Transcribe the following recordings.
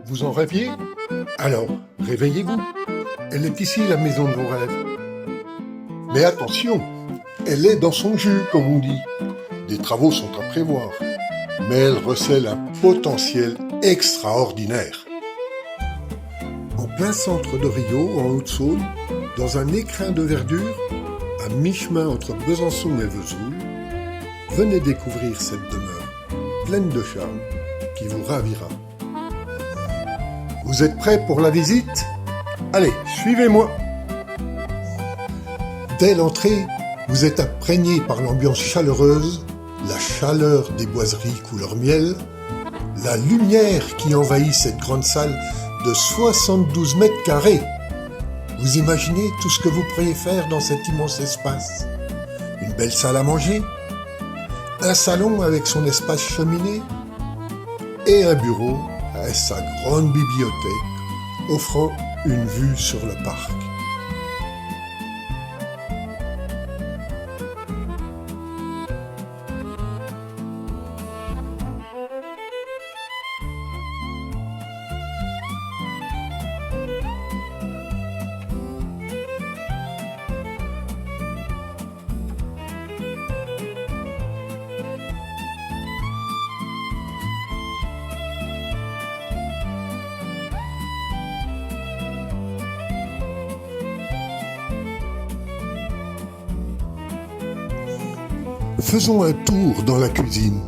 Vous en rêviez? Alors, réveillez-vous. Elle est ici, la maison de vos rêves. Mais attention, elle est dans son jus, comme on dit. Des travaux sont à prévoir, mais elle recèle un potentiel extraordinaire. En plein centre de Rio, en Haute-Saône, dans un écrin de verdure, à mi-chemin entre Besançon et Vesoul, venez découvrir cette demeure, pleine de charme, qui vous ravira. Vous êtes prêts pour la visite? Allez, suivez-moi! Dès l'entrée, vous êtes imprégné par l'ambiance chaleureuse, la chaleur des boiseries couleur miel, la lumière qui envahit cette grande salle de 72 mètres carrés. Vous imaginez tout ce que vous pourriez faire dans cet immense espace? Une belle salle à manger, un salon avec son espace cheminée et un bureau avec sa grande bibliothèque offrant une vue sur le parc. Faisons un tour dans la cuisine,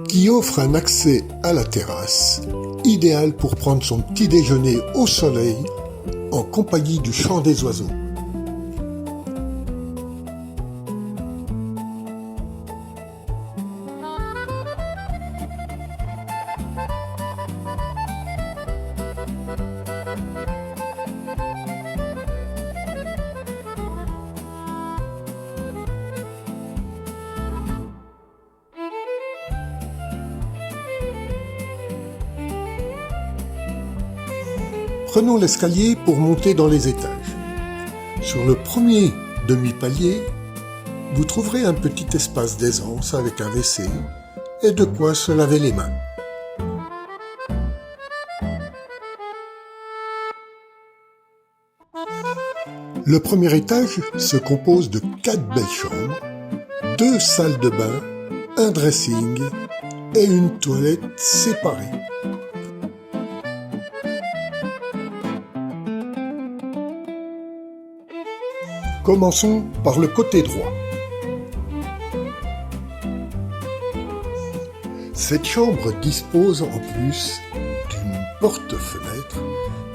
qui offre un accès à la terrasse, idéal pour prendre son petit déjeuner au soleil, en compagnie du chant des oiseaux. Prenons l'escalier pour monter dans les étages. Sur le premier demi-palier, vous trouverez un petit espace d'aisance avec un WC et de quoi se laver les mains. Le premier étage se compose de 4 belles chambres, 2 salles de bain, un dressing et une toilette séparée. Commençons par le côté droit. Cette chambre dispose en plus d'une porte-fenêtre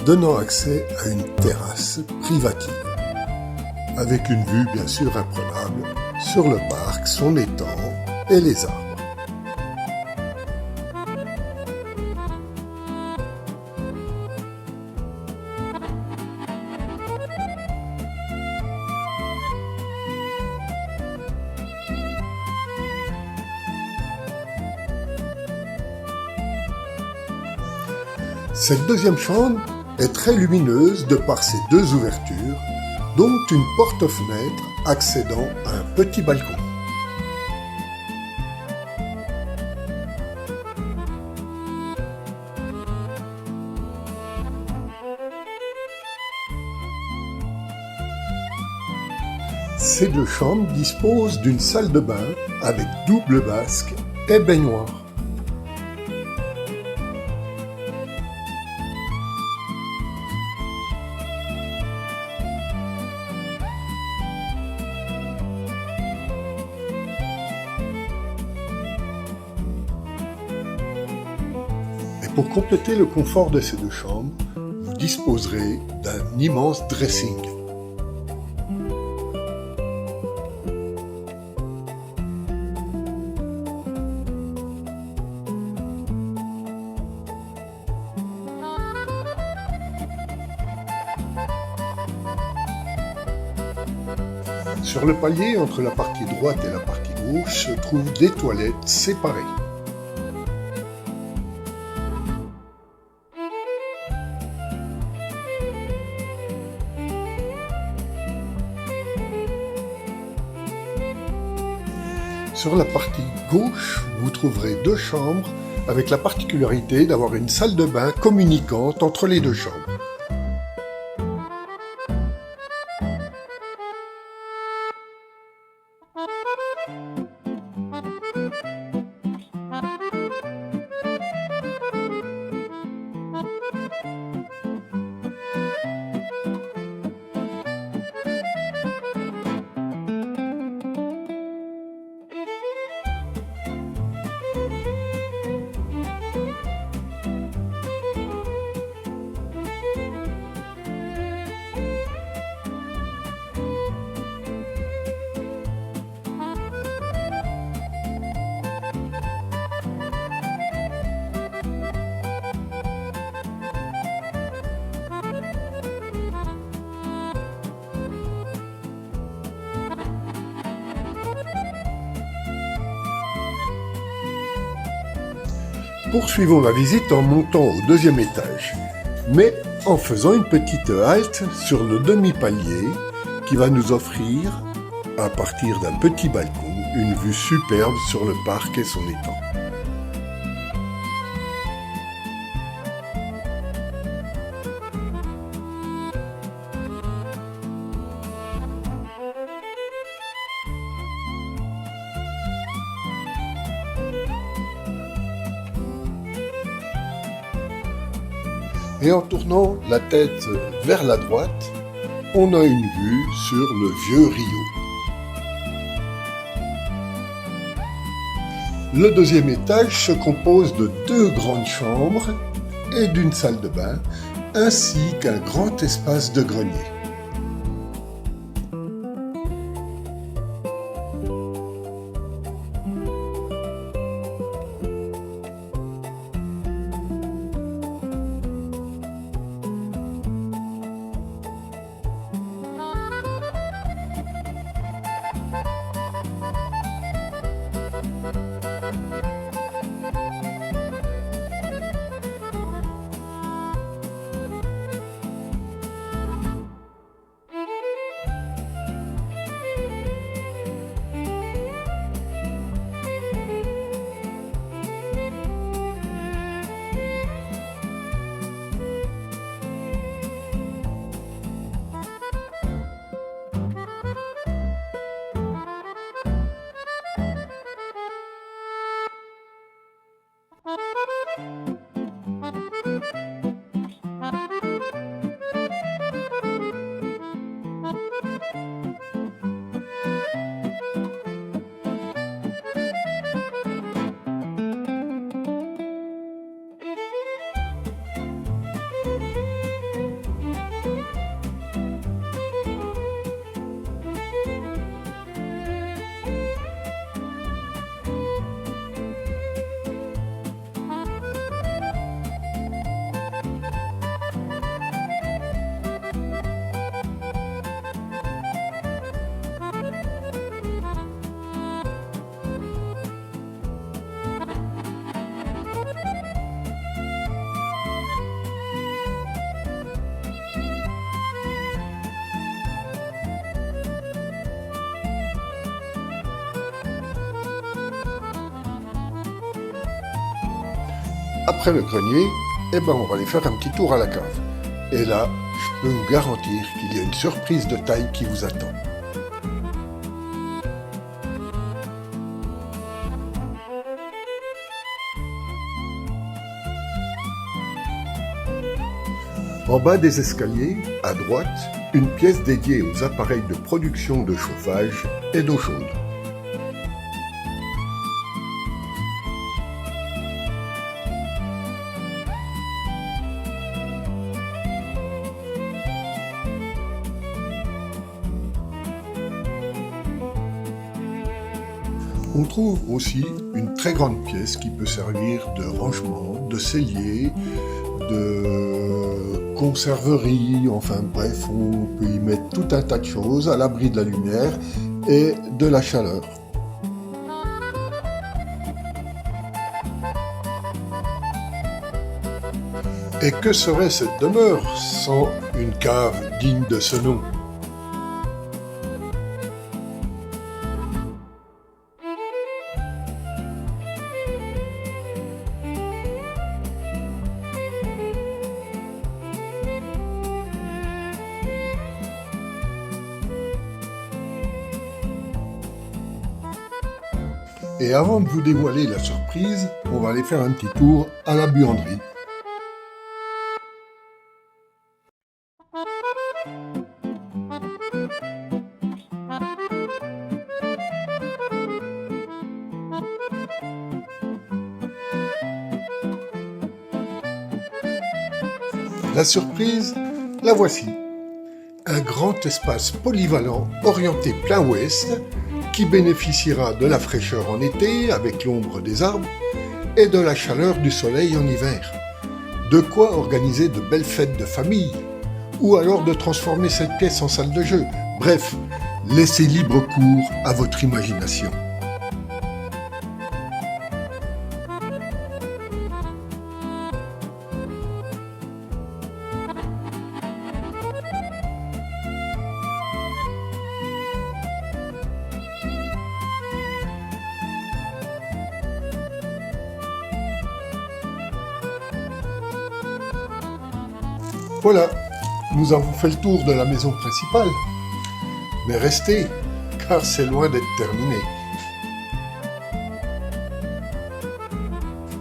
donnant accès à une terrasse privative, avec une vue bien sûr imprenable sur le parc, son étang et les arbres. Cette deuxième chambre est très lumineuse de par ses 2 ouvertures, dont une porte-fenêtre accédant à un petit balcon. Ces 2 chambres disposent d'une salle de bain avec double basque et baignoire. Pour compléter le confort de ces 2 chambres, vous disposerez d'un immense dressing. Sur le palier, entre la partie droite et la partie gauche, se trouvent des toilettes séparées. Sur la partie gauche, vous trouverez 2 chambres avec la particularité d'avoir une salle de bain communicante entre les deux chambres. Poursuivons la visite en montant au deuxième étage, mais en faisant une petite halte sur le demi-palier qui va nous offrir, à partir d'un petit balcon, une vue superbe sur le parc et son étang. Et en tournant la tête vers la droite, on a une vue sur le vieux Rio. Le deuxième étage se compose de 2 grandes chambres et d'une salle de bain, ainsi qu'un grand espace de grenier. Après le grenier, on va aller faire un petit tour à la cave. Et là, je peux vous garantir qu'il y a une surprise de taille qui vous attend. En bas des escaliers, à droite, une pièce dédiée aux appareils de production de chauffage et d'eau chaude. On trouve aussi une très grande pièce qui peut servir de rangement, de cellier, de conserverie, enfin bref, on peut y mettre tout un tas de choses à l'abri de la lumière et de la chaleur. Et que serait cette demeure sans une cave digne de ce nom ? Et avant de vous dévoiler la surprise, on va aller faire un petit tour à la buanderie. La surprise, la voici. Un grand espace polyvalent orienté plein ouest qui bénéficiera de la fraîcheur en été avec l'ombre des arbres et de la chaleur du soleil en hiver. De quoi organiser de belles fêtes de famille ou alors de transformer cette pièce en salle de jeu. Bref, laissez libre cours à votre imagination. Voilà, nous avons fait le tour de la maison principale. Mais restez, car c'est loin d'être terminé.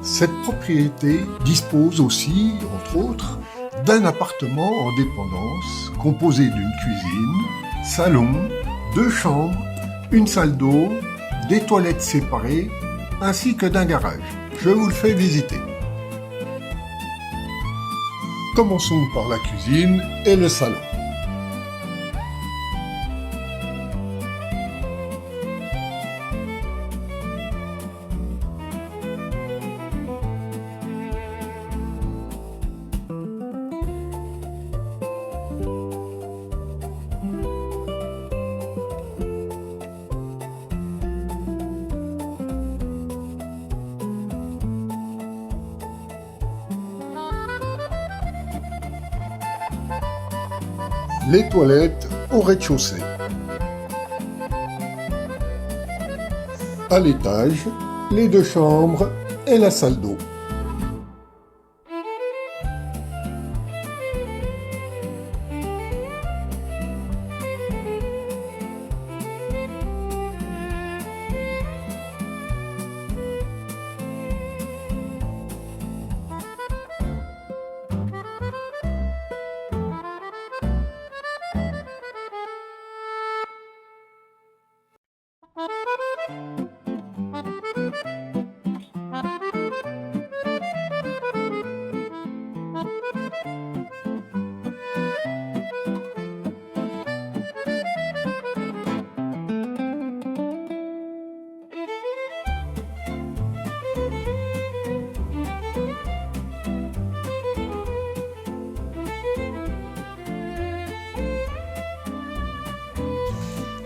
Cette propriété dispose aussi, entre autres, d'un appartement en dépendance composé d'une cuisine, salon, 2 chambres, une salle d'eau, des toilettes séparées, ainsi que d'un garage. Je vous le fais visiter. Commençons par la cuisine et le salon. Les toilettes au rez-de-chaussée. À l'étage, les 2 chambres et la salle d'eau.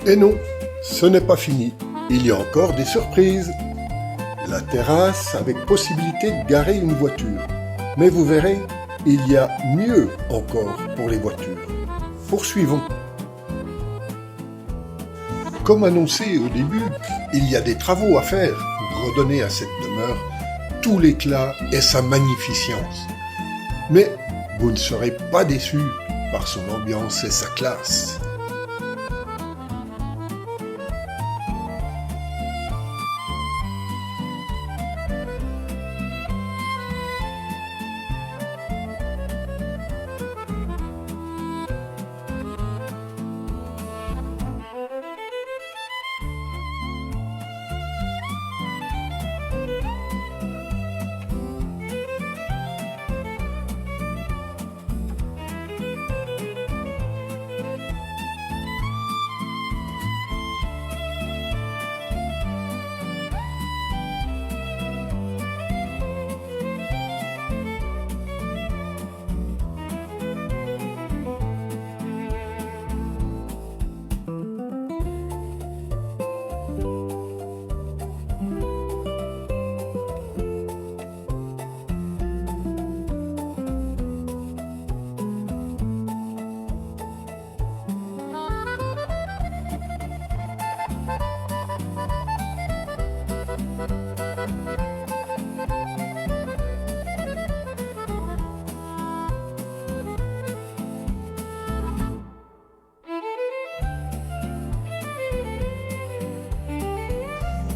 Et non, ce n'est pas fini. Il y a encore des surprises. La terrasse avec possibilité de garer une voiture. Mais vous verrez, il y a mieux encore pour les voitures. Poursuivons. Comme annoncé au début, il y a des travaux à faire pour redonner à cette demeure tout l'éclat et sa magnificence. Mais vous ne serez pas déçus par son ambiance et sa classe.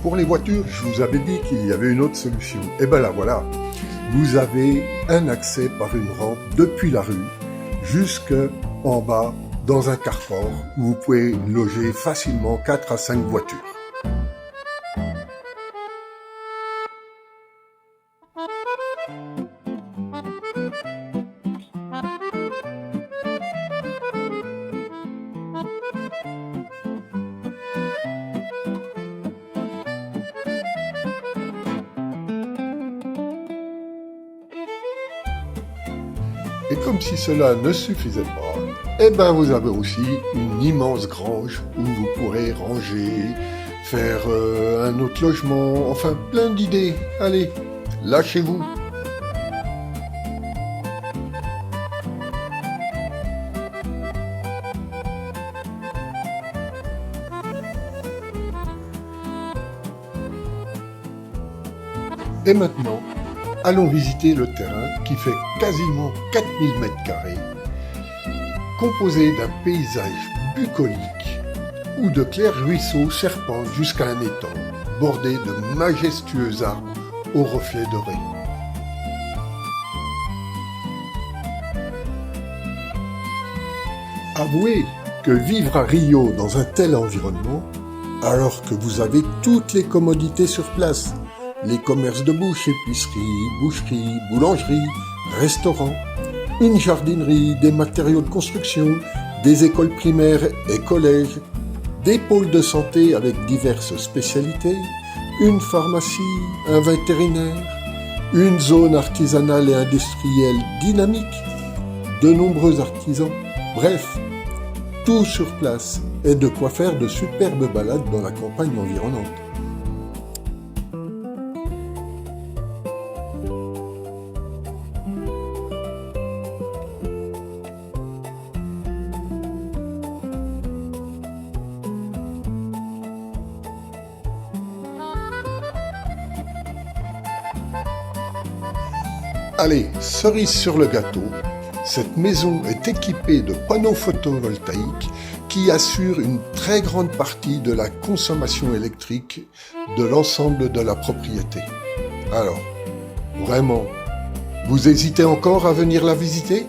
pour les voitures, je vous avais dit qu'il y avait une autre solution. Et ben là, voilà. Vous avez un accès par une rampe depuis la rue jusqu'en bas dans un carport où vous pouvez loger facilement 4 à 5 voitures. Et comme si cela ne suffisait pas, eh ben vous avez aussi une immense grange où vous pourrez ranger, faire un autre logement, enfin plein d'idées. Allez, lâchez-vous. Et maintenant, allons visiter le terrain qui fait quasiment 4000 m², composé d'un paysage bucolique où de clairs ruisseaux serpentent jusqu'à un étang bordé de majestueux arbres aux reflets dorés. Avouez que vivre à Rio dans un tel environnement, alors que vous avez toutes les commodités sur place, les commerces de bouche, épicerie, boucherie, boulangerie, restaurants, une jardinerie, des matériaux de construction, des écoles primaires et collèges, des pôles de santé avec diverses spécialités, une pharmacie, un vétérinaire, une zone artisanale et industrielle dynamique, de nombreux artisans, bref, tout sur place et de quoi faire de superbes balades dans la campagne environnante. Allez, cerise sur le gâteau, cette maison est équipée de panneaux photovoltaïques qui assurent une très grande partie de la consommation électrique de l'ensemble de la propriété. Alors, vraiment, vous hésitez encore à venir la visiter ?